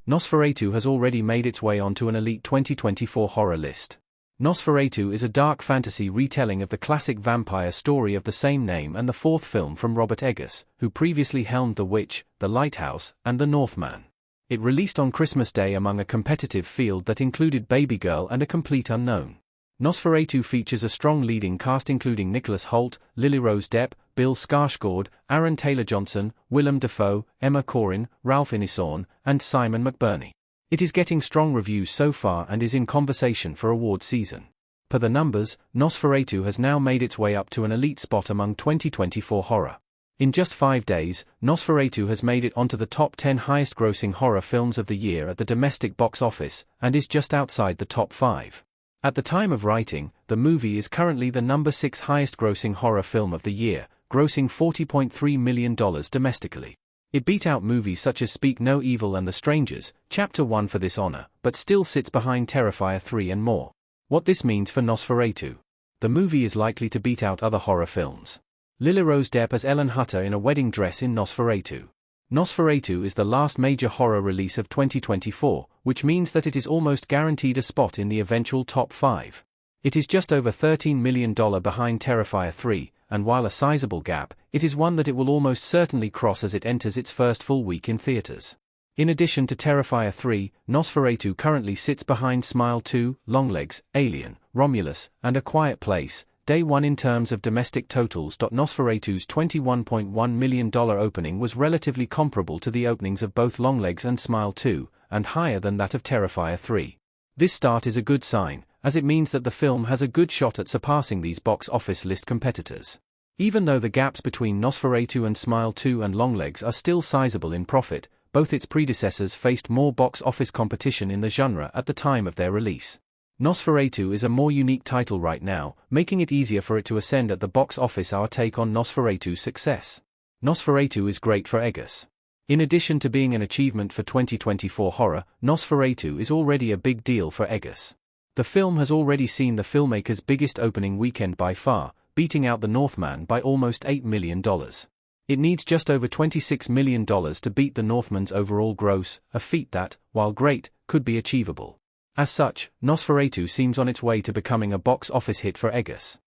Nosferatu has already made its way onto an elite 2024 horror list. Nosferatu is a dark fantasy retelling of the classic vampire story of the same name and the fourth film from Robert Eggers, who previously helmed The Witch, The Lighthouse, and The Northman. It released on Christmas Day among a competitive field that included Baby Girl and a complete unknown. Nosferatu features a strong leading cast including Nicholas Hoult, Lily Rose Depp, Bill Skarsgård, Aaron Taylor-Johnson, Willem Dafoe, Emma Corrin, Ralph Ineson, and Simon McBurney. It is getting strong reviews so far and is in conversation for award season. Per the numbers, Nosferatu has now made its way up to an elite spot among 2024 horror. In just 5 days, Nosferatu has made it onto the top 10 highest-grossing horror films of the year at the domestic box office, and is just outside the top 5. At the time of writing, the movie is currently the number 6 highest-grossing horror film of the year, grossing $40.3 million domestically. It beat out movies such as Speak No Evil and The Strangers, Chapter 1 for this honor, but still sits behind Terrifier 3 and more. What this means for Nosferatu. The movie is likely to beat out other horror films. Lily Rose Depp as Ellen Hutter in a wedding dress in Nosferatu. Nosferatu is the last major horror release of 2024, which means that it is almost guaranteed a spot in the eventual top 5. It is just over $13 million behind Terrifier 3, and while a sizable gap, it is one that it will almost certainly cross as it enters its first full week in theaters. In addition to Terrifier 3, Nosferatu currently sits behind Smile 2, Longlegs, Alien, Romulus, and A Quiet Place, Day 1 in terms of domestic totals. Nosferatu's $21.1 million opening was relatively comparable to the openings of both Longlegs and Smile 2, and higher than that of Terrifier 3. This start is a good sign, as it means that the film has a good shot at surpassing these box office list competitors. Even though the gaps between Nosferatu and Smile 2 and Longlegs are still sizable in profit, both its predecessors faced more box office competition in the genre at the time of their release. Nosferatu is a more unique title right now, making it easier for it to ascend at the box office. Our take on Nosferatu's success. Nosferatu is great for Eggers. In addition to being an achievement for 2024 horror, Nosferatu is already a big deal for Eggers. The film has already seen the filmmaker's biggest opening weekend by far, beating out The Northman by almost $8 million. It needs just over $26 million to beat The Northman's overall gross, a feat that, while great, could be achievable. As such, Nosferatu seems on its way to becoming a box office hit for Eggers.